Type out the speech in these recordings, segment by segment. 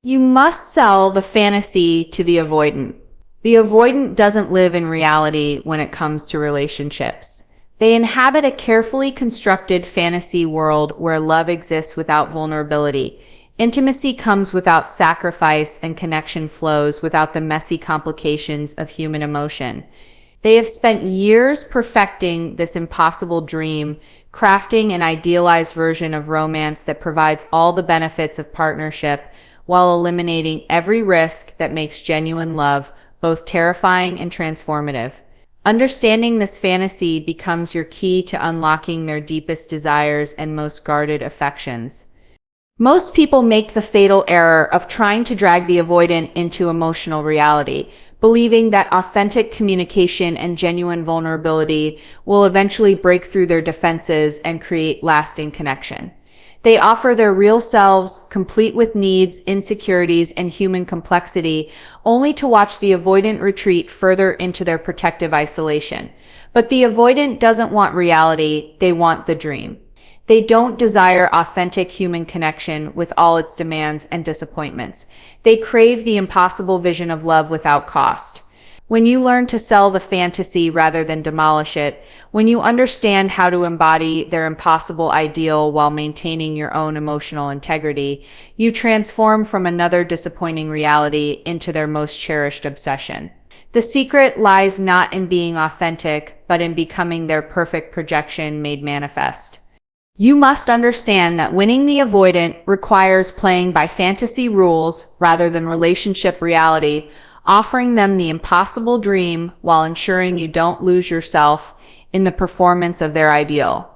You must sell the fantasy to the avoidant. The avoidant doesn't live in reality when it comes to relationships. They inhabit a carefully constructed fantasy world where love exists without vulnerability. Intimacy comes without sacrifice, and connection flows without the messy complications of human emotion. They have spent years perfecting this impossible dream, crafting an idealized version of romance that provides all the benefits of partnership while eliminating every risk that makes genuine love both terrifying and transformative. Understanding this fantasy becomes your key to unlocking their deepest desires and most guarded affections. Most people make the fatal error of trying to drag the avoidant into emotional reality, believing that authentic communication and genuine vulnerability will eventually break through their defenses and create lasting connection. They offer their real selves, complete with needs, insecurities, and human complexity, only to watch the avoidant retreat further into their protective isolation. But the avoidant doesn't want reality, they want the dream. They don't desire authentic human connection with all its demands and disappointments. They crave the impossible vision of love without cost. When you learn to sell the fantasy rather than demolish it, when you understand how to embody their impossible ideal while maintaining your own emotional integrity, you transform from another disappointing reality into their most cherished obsession. The secret lies not in being authentic, but in becoming their perfect projection made manifest. You must understand that winning the avoidant requires playing by fantasy rules rather than relationship reality, offering them the impossible dream while ensuring you don't lose yourself in the performance of their ideal.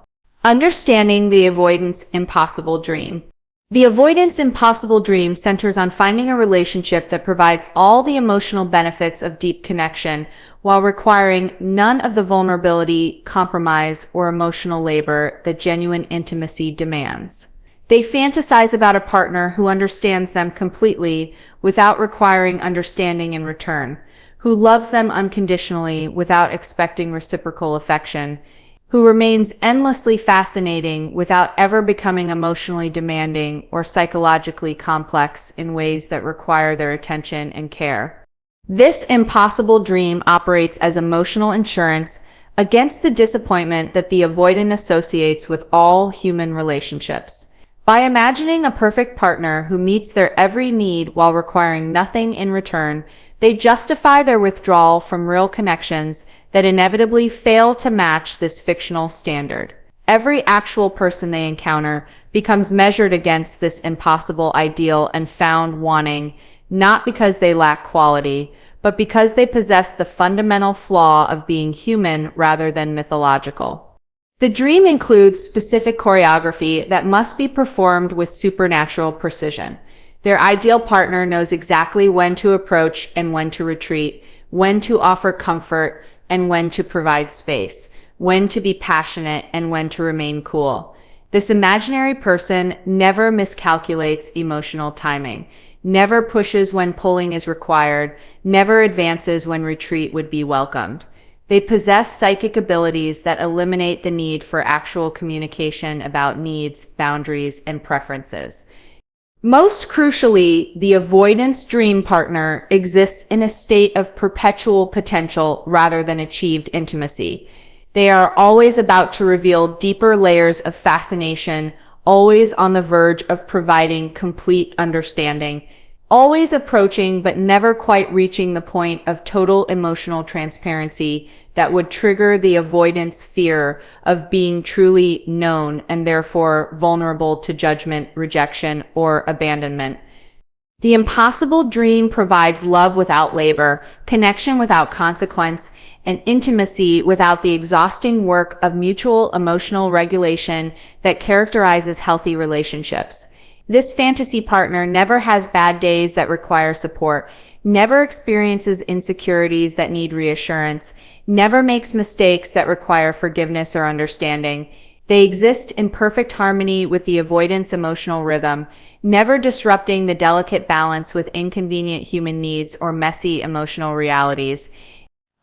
Understanding the avoidant's impossible dream. The avoidant's impossible dream centers on finding a relationship that provides all the emotional benefits of deep connection while requiring none of the vulnerability, compromise, or emotional labor that genuine intimacy demands. They fantasize about a partner who understands them completely without requiring understanding in return, who loves them unconditionally without expecting reciprocal affection, who remains endlessly fascinating without ever becoming emotionally demanding or psychologically complex in ways that require their attention and care. This impossible dream operates as emotional insurance against the disappointment that the avoidant associates with all human relationships. By imagining a perfect partner who meets their every need while requiring nothing in return, they justify their withdrawal from real connections that inevitably fail to match this fictional standard. Every actual person they encounter becomes measured against this impossible ideal and found wanting, not because they lack quality, but because they possess the fundamental flaw of being human rather than mythological. The dream includes specific choreography that must be performed with supernatural precision. Their ideal partner knows exactly when to approach and when to retreat, when to offer comfort and when to provide space, when to be passionate and when to remain cool. This imaginary person never miscalculates emotional timing, never pushes when pulling is required, never advances when retreat would be welcomed. They possess psychic abilities that eliminate the need for actual communication about needs, boundaries, and preferences. Most crucially, the avoidance dream partner exists in a state of perpetual potential rather than achieved intimacy. They are always about to reveal deeper layers of fascination, always on the verge of providing complete understanding, always approaching but never quite reaching the point of total emotional transparency that would trigger the avoidant's fear of being truly known and therefore vulnerable to judgment, rejection, or abandonment. The impossible dream provides love without labor, connection without consequence, and intimacy without the exhausting work of mutual emotional regulation that characterizes healthy relationships. This fantasy partner never has bad days that require support, never experiences insecurities that need reassurance, never makes mistakes that require forgiveness or understanding. They exist in perfect harmony with the avoidance emotional rhythm, never disrupting the delicate balance with inconvenient human needs or messy emotional realities.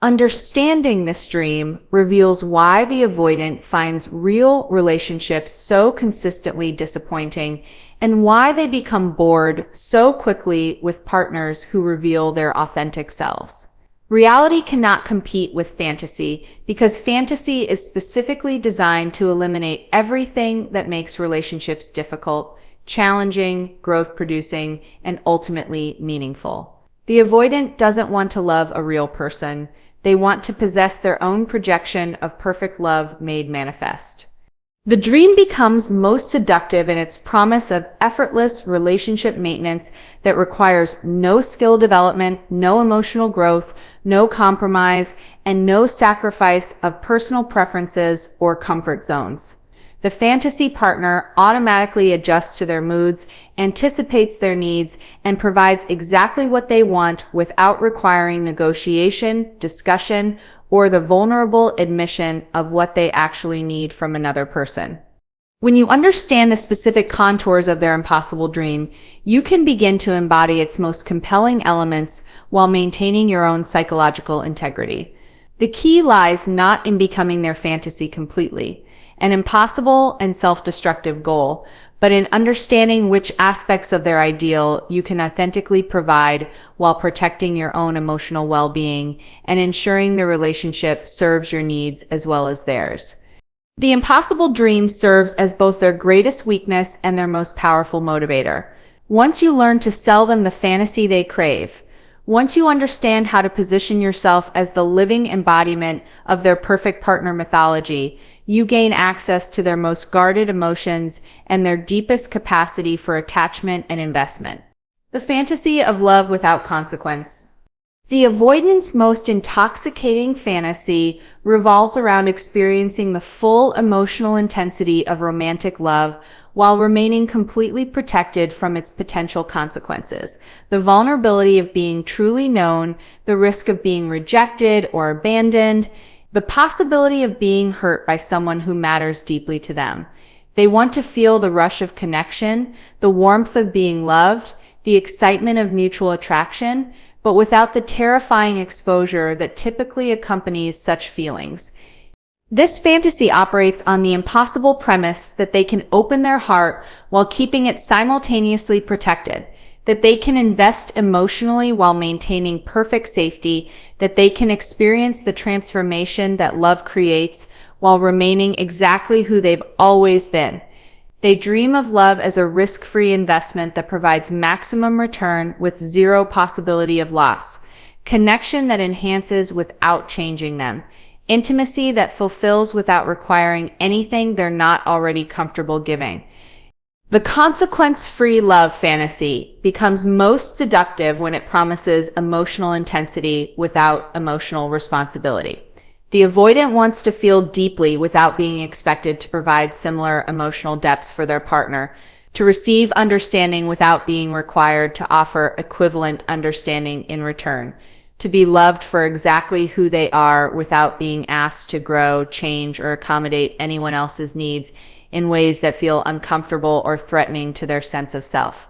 Understanding this dream reveals why the avoidant finds real relationships so consistently disappointing and why they become bored so quickly with partners who reveal their authentic selves. Reality cannot compete with fantasy because fantasy is specifically designed to eliminate everything that makes relationships difficult, challenging, growth-producing, and ultimately meaningful. The avoidant doesn't want to love a real person. They want to possess their own projection of perfect love made manifest. The dream becomes most seductive in its promise of effortless relationship maintenance that requires no skill development, no emotional growth, no compromise, and no sacrifice of personal preferences or comfort zones. The fantasy partner automatically adjusts to their moods, anticipates their needs, and provides exactly what they want without requiring negotiation, discussion, or the vulnerable admission of what they actually need from another person. When you understand the specific contours of their impossible dream, you can begin to embody its most compelling elements while maintaining your own psychological integrity. The key lies not in becoming their fantasy completely, an impossible and self-destructive goal, but in understanding which aspects of their ideal you can authentically provide while protecting your own emotional well-being and ensuring the relationship serves your needs as well as theirs. The impossible dream serves as both their greatest weakness and their most powerful motivator. Once you learn to sell them the fantasy they crave, once you understand how to position yourself as the living embodiment of their perfect partner mythology, you gain access to their most guarded emotions and their deepest capacity for attachment and investment. The fantasy of love without consequence. The avoidant's most intoxicating fantasy revolves around experiencing the full emotional intensity of romantic love while remaining completely protected from its potential consequences. The vulnerability of being truly known, the risk of being rejected or abandoned, the possibility of being hurt by someone who matters deeply to them. They want to feel the rush of connection, the warmth of being loved, the excitement of mutual attraction, but without the terrifying exposure that typically accompanies such feelings. This fantasy operates on the impossible premise that they can open their heart while keeping it simultaneously protected, that they can invest emotionally while maintaining perfect safety, that they can experience the transformation that love creates while remaining exactly who they've always been. They dream of love as a risk-free investment that provides maximum return with zero possibility of loss, connection that enhances without changing them, intimacy that fulfills without requiring anything they're not already comfortable giving. The consequence-free love fantasy becomes most seductive when it promises emotional intensity without emotional responsibility. The avoidant wants to feel deeply without being expected to provide similar emotional depths for their partner, to receive understanding without being required to offer equivalent understanding in return, to be loved for exactly who they are without being asked to grow, change, or accommodate anyone else's needs in ways that feel uncomfortable or threatening to their sense of self.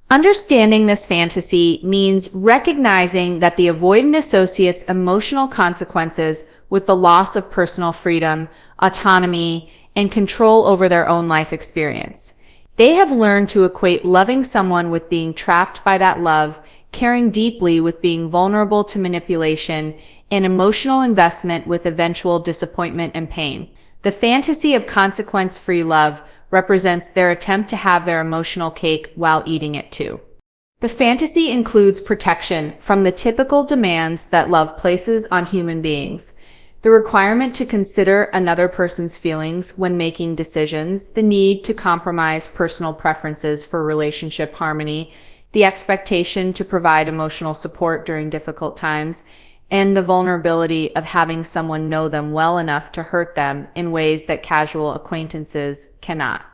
Understanding this fantasy means recognizing that the avoidant associates emotional consequences with the loss of personal freedom, autonomy, and control over their own life experience. They have learned to equate loving someone with being trapped by that love, caring deeply with being vulnerable to manipulation, and emotional investment with eventual disappointment and pain. The fantasy of consequence-free love represents their attempt to have their emotional cake while eating it too. The fantasy includes protection from the typical demands that love places on human beings. The requirement to consider another person's feelings when making decisions, the need to compromise personal preferences for relationship harmony, the expectation to provide emotional support during difficult times, and the vulnerability of having someone know them well enough to hurt them in ways that casual acquaintances cannot.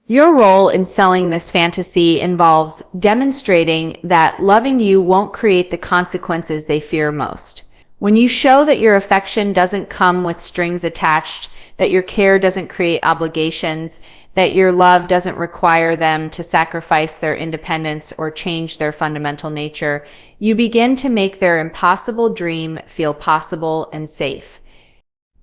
Your role in selling this fantasy involves demonstrating that loving you won't create the consequences they fear most. When you show that your affection doesn't come with strings attached, that your care doesn't create obligations, that your love doesn't require them to sacrifice their independence or change their fundamental nature, you begin to make their impossible dream feel possible and safe.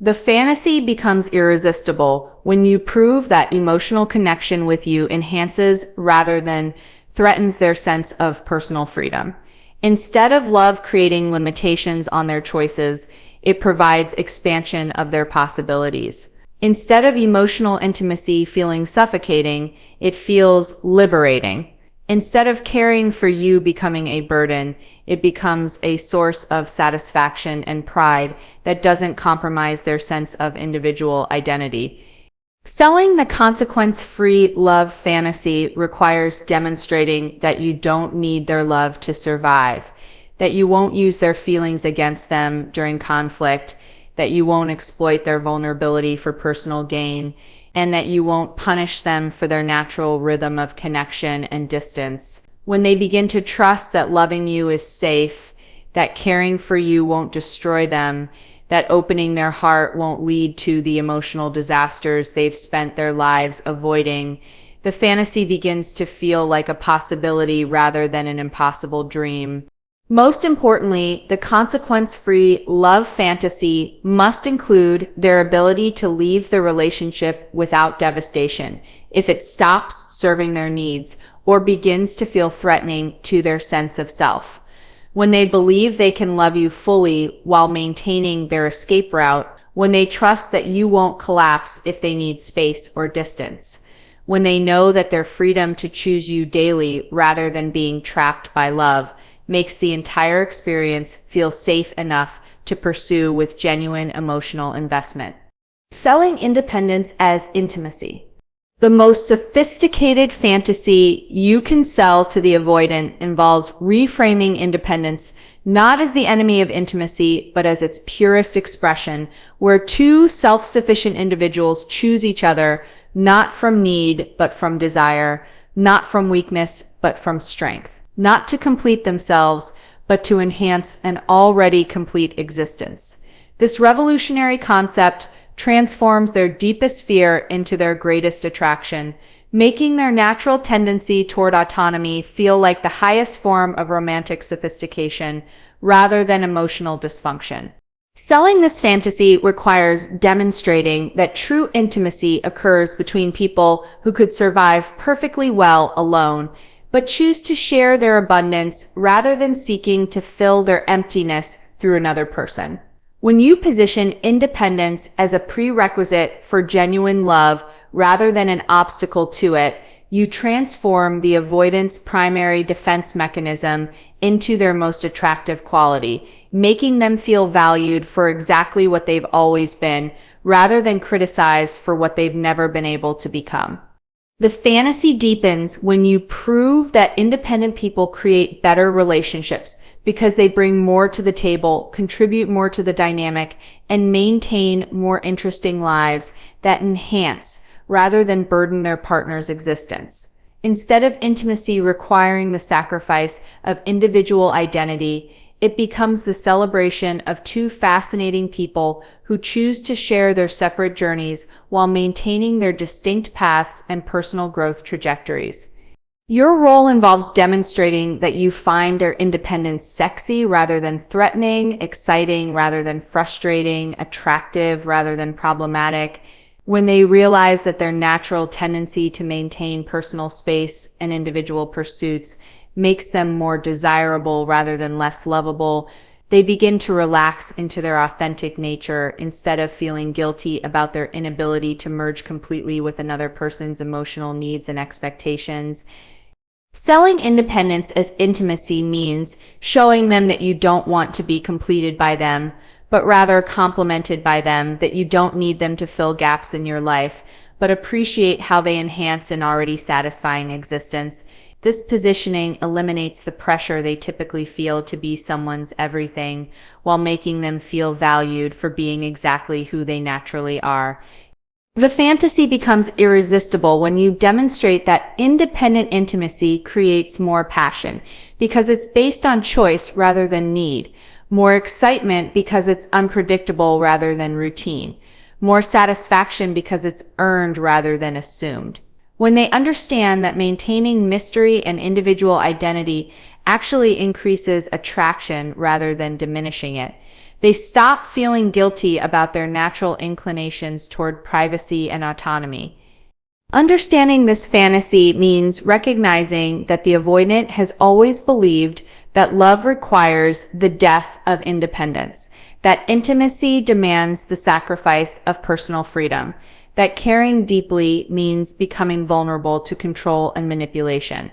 The fantasy becomes irresistible when you prove that emotional connection with you enhances rather than threatens their sense of personal freedom. Instead of love creating limitations on their choices, it provides expansion of their possibilities. Instead of emotional intimacy feeling suffocating, it feels liberating. Instead of caring for you becoming a burden, it becomes a source of satisfaction and pride that doesn't compromise their sense of individual identity. Selling the consequence-free love fantasy requires demonstrating that you don't need their love to survive, that you won't use their feelings against them during conflict, that you won't exploit their vulnerability for personal gain, and that you won't punish them for their natural rhythm of connection and distance. When they begin to trust that loving you is safe, that caring for you won't destroy them, that opening their heart won't lead to the emotional disasters they've spent their lives avoiding, the fantasy begins to feel like a possibility rather than an impossible dream. Most importantly, the consequence-free love fantasy must include their ability to leave the relationship without devastation if it stops serving their needs or begins to feel threatening to their sense of self. When they believe they can love you fully while maintaining their escape route, when they trust that you won't collapse if they need space or distance, when they know that their freedom to choose you daily rather than being trapped by love makes the entire experience feel safe enough to pursue with genuine emotional investment. Selling independence as intimacy. The most sophisticated fantasy you can sell to the avoidant involves reframing independence not as the enemy of intimacy, but as its purest expression, where two self-sufficient individuals choose each other not from need, but from desire, not from weakness, but from strength. Not to complete themselves, but to enhance an already complete existence. This revolutionary concept transforms their deepest fear into their greatest attraction, making their natural tendency toward autonomy feel like the highest form of romantic sophistication rather than emotional dysfunction. Selling this fantasy requires demonstrating that true intimacy occurs between people who could survive perfectly well alone, but choose to share their abundance rather than seeking to fill their emptiness through another person. When you position independence as a prerequisite for genuine love rather than an obstacle to it, you transform the avoidant's primary defense mechanism into their most attractive quality, making them feel valued for exactly what they've always been, rather than criticized for what they've never been able to become. The fantasy deepens when you prove that independent people create better relationships because they bring more to the table, contribute more to the dynamic, and maintain more interesting lives that enhance rather than burden their partner's existence. Instead of intimacy requiring the sacrifice of individual identity, it becomes the celebration of two fascinating people who choose to share their separate journeys while maintaining their distinct paths and personal growth trajectories. Your role involves demonstrating that you find their independence sexy rather than threatening, exciting rather than frustrating, attractive rather than problematic. When they realize that their natural tendency to maintain personal space and individual pursuits makes them more desirable rather than less lovable, they begin to relax into their authentic nature instead of feeling guilty about their inability to merge completely with another person's emotional needs and expectations. Selling independence as intimacy means showing them that you don't want to be completed by them, but rather complemented by them, that you don't need them to fill gaps in your life, but appreciate how they enhance an already satisfying existence. This positioning eliminates the pressure they typically feel to be someone's everything, while making them feel valued for being exactly who they naturally are. The fantasy becomes irresistible when you demonstrate that independent intimacy creates more passion, because it's based on choice rather than need, more excitement because it's unpredictable rather than routine, more satisfaction because it's earned rather than assumed. When they understand that maintaining mystery and individual identity actually increases attraction rather than diminishing it, They stop feeling guilty about their natural inclinations toward privacy and autonomy. Understanding this fantasy means recognizing that the avoidant has always believed that love requires the death of independence, that intimacy demands the sacrifice of personal freedom, that caring deeply means becoming vulnerable to control and manipulation.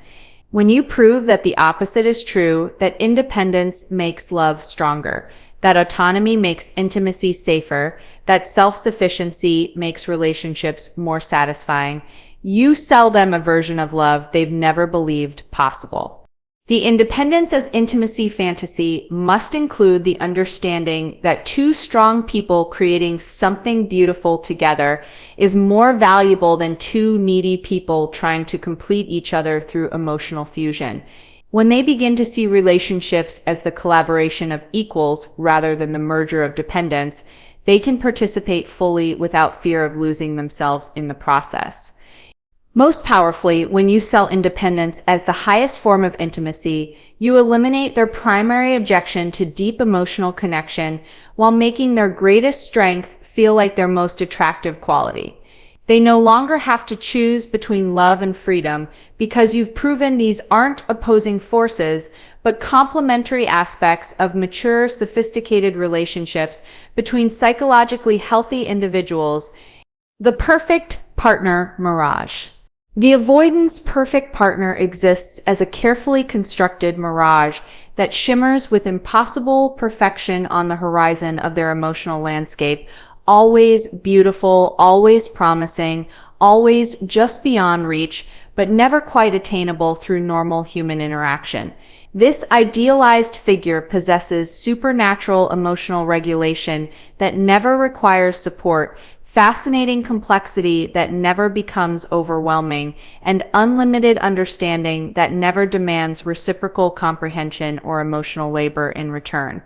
When you prove that the opposite is true, that independence makes love stronger, that autonomy makes intimacy safer, that self-sufficiency makes relationships more satisfying, you sell them a version of love they've never believed possible. The independence as intimacy fantasy must include the understanding that two strong people creating something beautiful together is more valuable than two needy people trying to complete each other through emotional fusion. When they begin to see relationships as the collaboration of equals rather than the merger of dependence, they can participate fully without fear of losing themselves in the process. Most powerfully, when you sell independence as the highest form of intimacy, you eliminate their primary objection to deep emotional connection while making their greatest strength feel like their most attractive quality. They no longer have to choose between love and freedom because you've proven these aren't opposing forces, but complementary aspects of mature, sophisticated relationships between psychologically healthy individuals. The perfect partner mirage. The avoidant's perfect partner exists as a carefully constructed mirage that shimmers with impossible perfection on the horizon of their emotional landscape, always beautiful, always promising, always just beyond reach, but never quite attainable through normal human interaction. This idealized figure possesses supernatural emotional regulation that never requires support, fascinating complexity that never becomes overwhelming, and unlimited understanding that never demands reciprocal comprehension or emotional labor in return.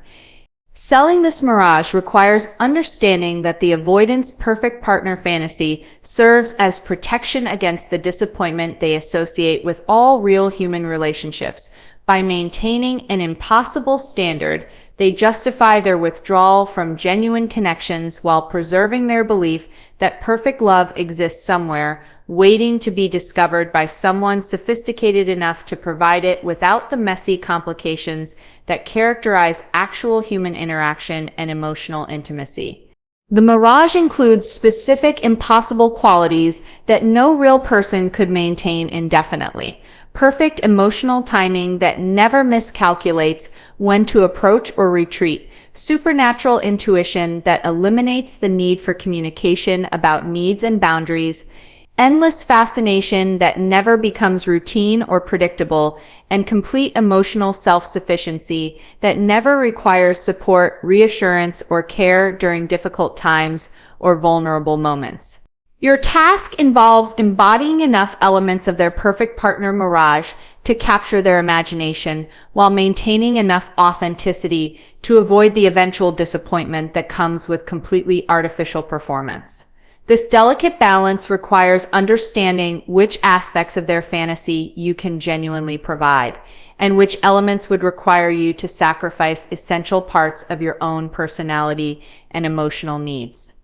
Selling this mirage requires understanding that the avoidant's perfect partner fantasy serves as protection against the disappointment they associate with all real human relationships. By maintaining an impossible standard, they justify their withdrawal from genuine connections while preserving their belief that perfect love exists somewhere, waiting to be discovered by someone sophisticated enough to provide it without the messy complications that characterize actual human interaction and emotional intimacy. The mirage includes specific impossible qualities that no real person could maintain indefinitely. Perfect emotional timing that never miscalculates when to approach or retreat. Supernatural intuition that eliminates the need for communication about needs and boundaries. Endless fascination that never becomes routine or predictable, and complete emotional self-sufficiency that never requires support, reassurance, or care during difficult times or vulnerable moments. Your task involves embodying enough elements of their perfect partner mirage to capture their imagination while maintaining enough authenticity to avoid the eventual disappointment that comes with completely artificial performance. This delicate balance requires understanding which aspects of their fantasy you can genuinely provide, and which elements would require you to sacrifice essential parts of your own personality and emotional needs.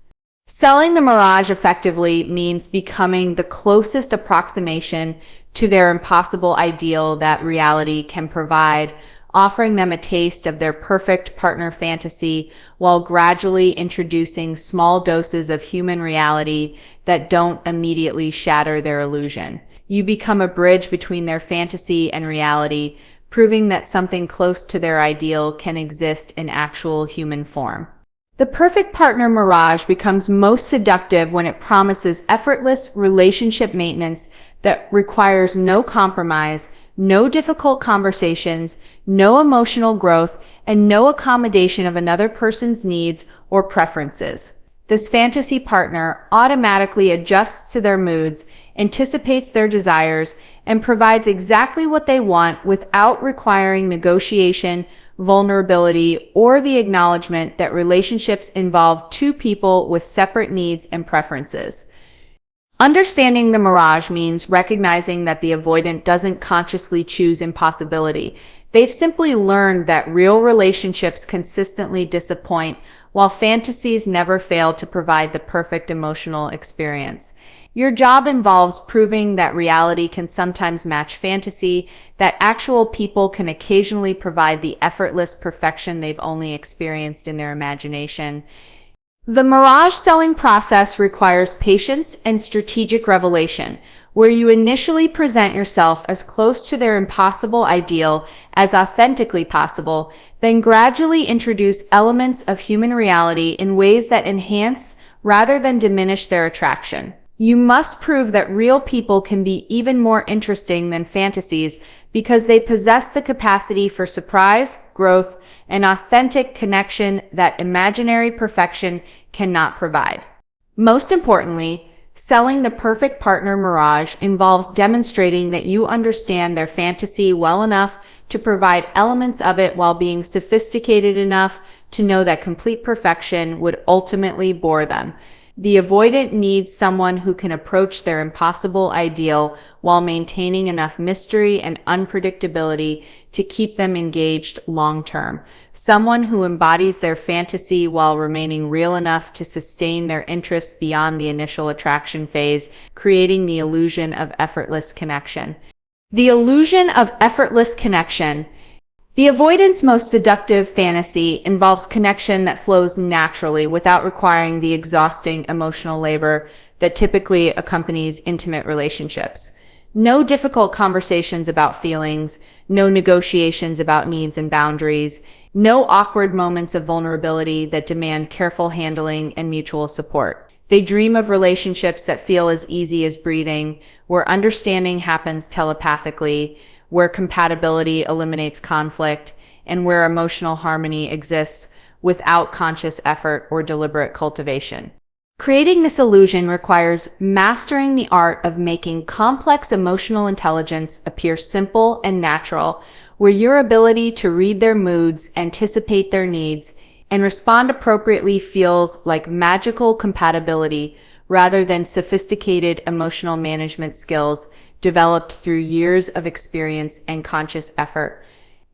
Selling the mirage effectively means becoming the closest approximation to their impossible ideal that reality can provide, offering them a taste of their perfect partner fantasy while gradually introducing small doses of human reality that don't immediately shatter their illusion. You become a bridge between their fantasy and reality, proving that something close to their ideal can exist in actual human form. The perfect partner mirage becomes most seductive when it promises effortless relationship maintenance that requires no compromise, no difficult conversations, no emotional growth, and no accommodation of another person's needs or preferences. This fantasy partner automatically adjusts to their moods, anticipates their desires, and provides exactly what they want without requiring negotiation, vulnerability, or the acknowledgement that relationships involve two people with separate needs and preferences. Understanding the mirage means recognizing that the avoidant doesn't consciously choose impossibility. They've simply learned that real relationships consistently disappoint, while fantasies never fail to provide the perfect emotional experience. Your job involves proving that reality can sometimes match fantasy, that actual people can occasionally provide the effortless perfection they've only experienced in their imagination. The Mirage selling process requires patience and strategic revelation, where you initially present yourself as close to their impossible ideal as authentically possible, then gradually introduce elements of human reality in ways that enhance rather than diminish their attraction. You must prove that real people can be even more interesting than fantasies because they possess the capacity for surprise, growth, and authentic connection that imaginary perfection cannot provide. Most importantly, selling the perfect partner Mirage involves demonstrating that you understand their fantasy well enough to provide elements of it while being sophisticated enough to know that complete perfection would ultimately bore them. The avoidant needs someone who can approach their impossible ideal while maintaining enough mystery and unpredictability to keep them engaged long term. Someone who embodies their fantasy while remaining real enough to sustain their interest beyond the initial attraction phase, creating the illusion of effortless connection. The illusion of effortless connection. The avoidant's most seductive fantasy involves connection that flows naturally without requiring the exhausting emotional labor that typically accompanies intimate relationships. No difficult conversations about feelings, no negotiations about needs and boundaries, no awkward moments of vulnerability that demand careful handling and mutual support. They dream of relationships that feel as easy as breathing, where understanding happens telepathically, where compatibility eliminates conflict, and where emotional harmony exists without conscious effort or deliberate cultivation. Creating this illusion requires mastering the art of making complex emotional intelligence appear simple and natural, where your ability to read their moods, anticipate their needs, and respond appropriately feels like magical compatibility rather than sophisticated emotional management skills developed through years of experience and conscious effort.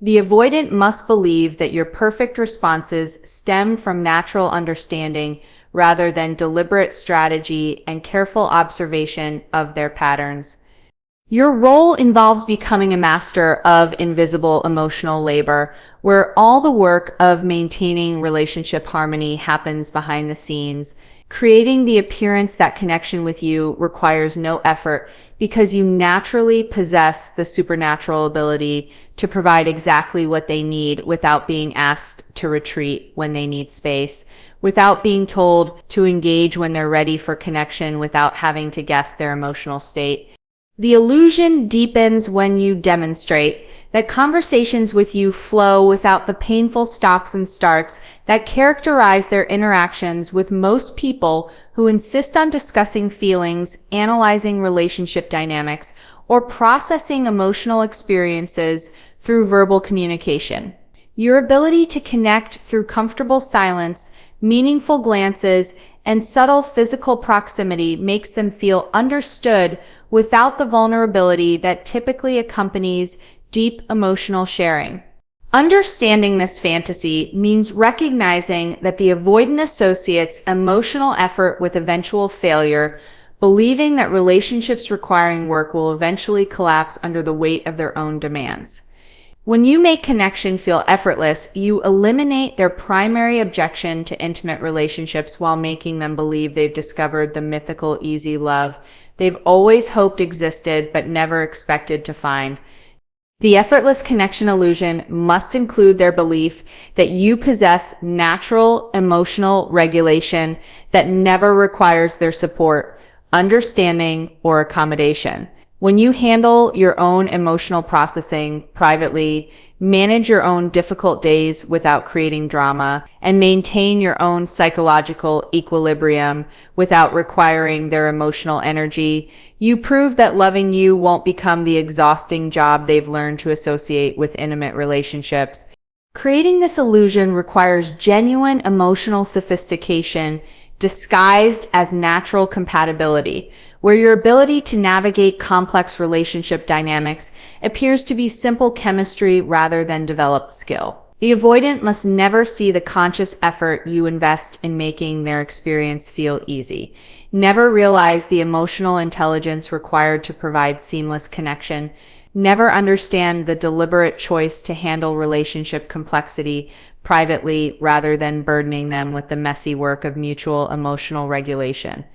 The avoidant must believe that your perfect responses stem from natural understanding rather than deliberate strategy and careful observation of their patterns. Your role involves becoming a master of invisible emotional labor, where all the work of maintaining relationship harmony happens behind the scenes. Creating the appearance that connection with you requires no effort because you naturally possess the supernatural ability to provide exactly what they need without being asked to retreat when they need space, without being told to engage when they're ready for connection without having to guess their emotional state. The illusion deepens when you demonstrate that conversations with you flow without the painful stops and starts that characterize their interactions with most people who insist on discussing feelings, analyzing relationship dynamics, or processing emotional experiences through verbal communication. Your ability to connect through comfortable silence, meaningful glances, and subtle physical proximity makes them feel understood without the vulnerability that typically accompanies deep emotional sharing. Understanding this fantasy means recognizing that the avoidant associates emotional effort with eventual failure, believing that relationships requiring work will eventually collapse under the weight of their own demands. When you make connection feel effortless, you eliminate their primary objection to intimate relationships while making them believe they've discovered the mythical easy love they've always hoped existed but never expected to find. The effortless connection illusion must include their belief that you possess natural emotional regulation that never requires their support, understanding, or accommodation. When you handle your own emotional processing privately, manage your own difficult days without creating drama, and maintain your own psychological equilibrium without requiring their emotional energy, you prove that loving you won't become the exhausting job they've learned to associate with intimate relationships. Creating this illusion requires genuine emotional sophistication, disguised as natural compatibility, where your ability to navigate complex relationship dynamics appears to be simple chemistry rather than developed skill. The avoidant must never see the conscious effort you invest in making their experience feel easy. Never realize the emotional intelligence required to provide seamless connection. Never understand the deliberate choice to handle relationship complexity privately rather than burdening them with the messy work of mutual emotional regulation.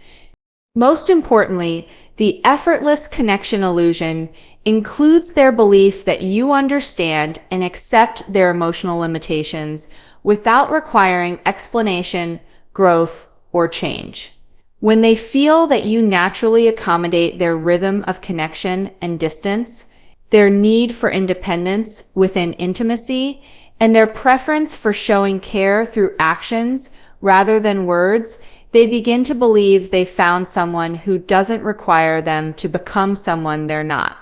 Most importantly, the effortless connection illusion includes their belief that you understand and accept their emotional limitations without requiring explanation, growth, or change. When they feel that you naturally accommodate their rhythm of connection and distance, their need for independence within intimacy, and their preference for showing care through actions rather than words, they begin to believe they found someone who doesn't require them to become someone they're not.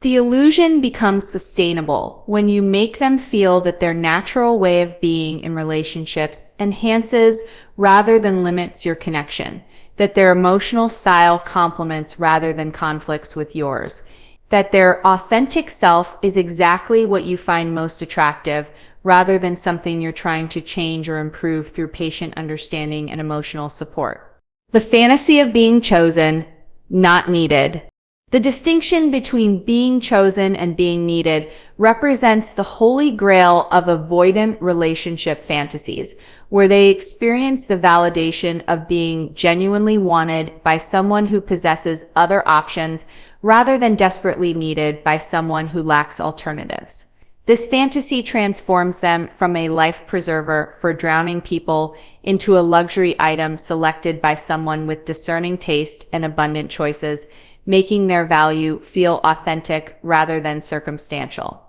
The illusion becomes sustainable when you make them feel that their natural way of being in relationships enhances rather than limits your connection, that their emotional style complements rather than conflicts with yours, that their authentic self is exactly what you find most attractive rather than something you're trying to change or improve through patient understanding and emotional support. The fantasy of being chosen, not needed. The distinction between being chosen and being needed represents the holy grail of avoidant relationship fantasies, where they experience the validation of being genuinely wanted by someone who possesses other options rather than desperately needed by someone who lacks alternatives. This fantasy transforms them from a life preserver for drowning people into a luxury item selected by someone with discerning taste and abundant choices, making their value feel authentic rather than circumstantial.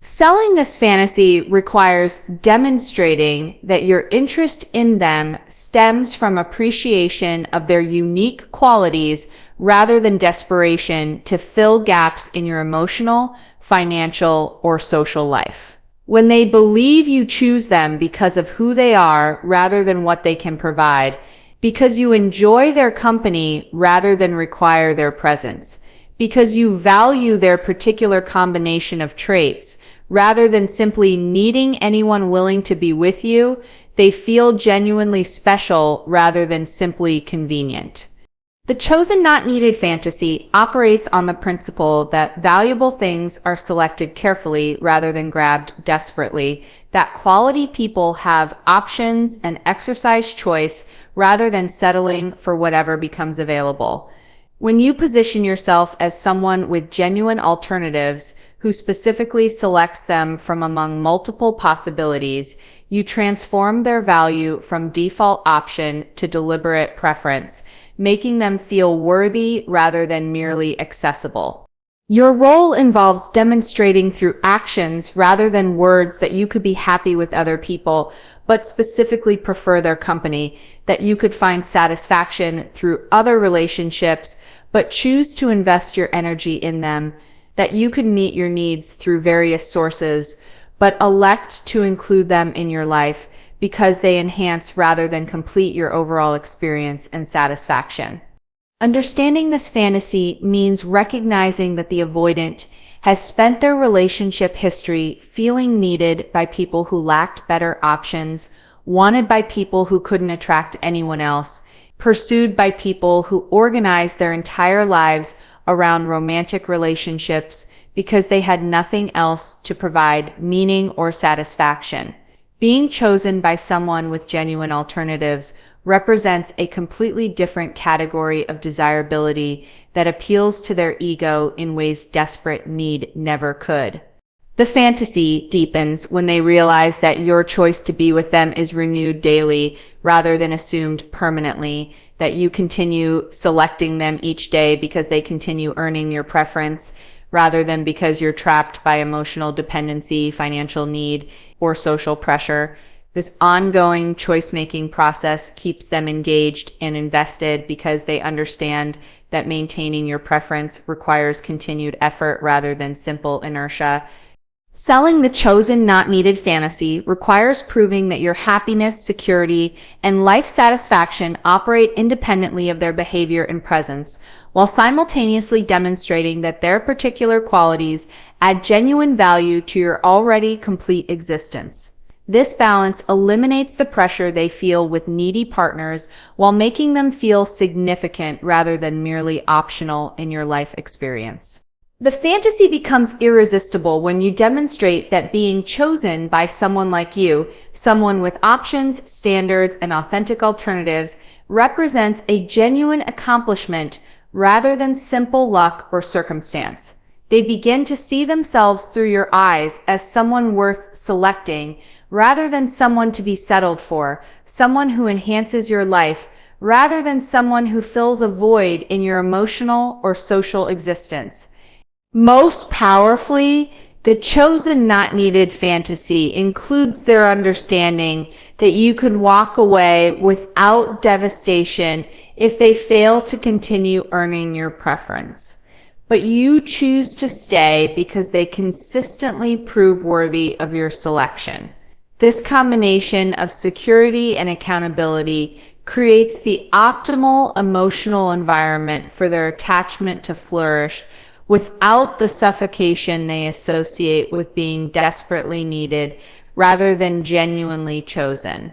Selling this fantasy requires demonstrating that your interest in them stems from appreciation of their unique qualities rather than desperation to fill gaps in your emotional, financial, or social life. When they believe you choose them because of who they are rather than what they can provide, because you enjoy their company rather than require their presence, because you value their particular combination of traits rather than simply needing anyone willing to be with you, they feel genuinely special rather than simply convenient. The chosen not needed fantasy operates on the principle that valuable things are selected carefully rather than grabbed desperately, that quality people have options and exercise choice rather than settling for whatever becomes available. When you position yourself as someone with genuine alternatives who specifically selects them from among multiple possibilities, you transform their value from default option to deliberate preference, making them feel worthy rather than merely accessible. Your role involves demonstrating through actions rather than words that you could be happy with other people, but specifically prefer their company, that you could find satisfaction through other relationships, but choose to invest your energy in them, that you could meet your needs through various sources, but elect to include them in your life because they enhance rather than complete your overall experience and satisfaction. Understanding this fantasy means recognizing that the avoidant has spent their relationship history feeling needed by people who lacked better options, wanted by people who couldn't attract anyone else, pursued by people who organized their entire lives around romantic relationships because they had nothing else to provide meaning or satisfaction. Being chosen by someone with genuine alternatives represents a completely different category of desirability that appeals to their ego in ways desperate need never could. The fantasy deepens when they realize that your choice to be with them is renewed daily rather than assumed permanently, that you continue selecting them each day because they continue earning your preference rather than because you're trapped by emotional dependency, financial need, or social pressure. This ongoing choice-making process keeps them engaged and invested because they understand that maintaining your preference requires continued effort rather than simple inertia. Selling the chosen, not needed fantasy requires proving that your happiness, security, and life satisfaction operate independently of their behavior and presence, while simultaneously demonstrating that their particular qualities add genuine value to your already complete existence. This balance eliminates the pressure they feel with needy partners while making them feel significant rather than merely optional in your life experience. The fantasy becomes irresistible when you demonstrate that being chosen by someone like you, someone with options, standards, and authentic alternatives, represents a genuine accomplishment rather than simple luck or circumstance. They begin to see themselves through your eyes as someone worth selecting rather than someone to be settled for, someone who enhances your life rather than someone who fills a void in your emotional or social existence. Most powerfully, the chosen, not needed fantasy includes their understanding that you could walk away without devastation if they fail to continue earning your preference. But you choose to stay because they consistently prove worthy of your selection. This combination of security and accountability creates the optimal emotional environment for their attachment to flourish without the suffocation they associate with being desperately needed rather than genuinely chosen.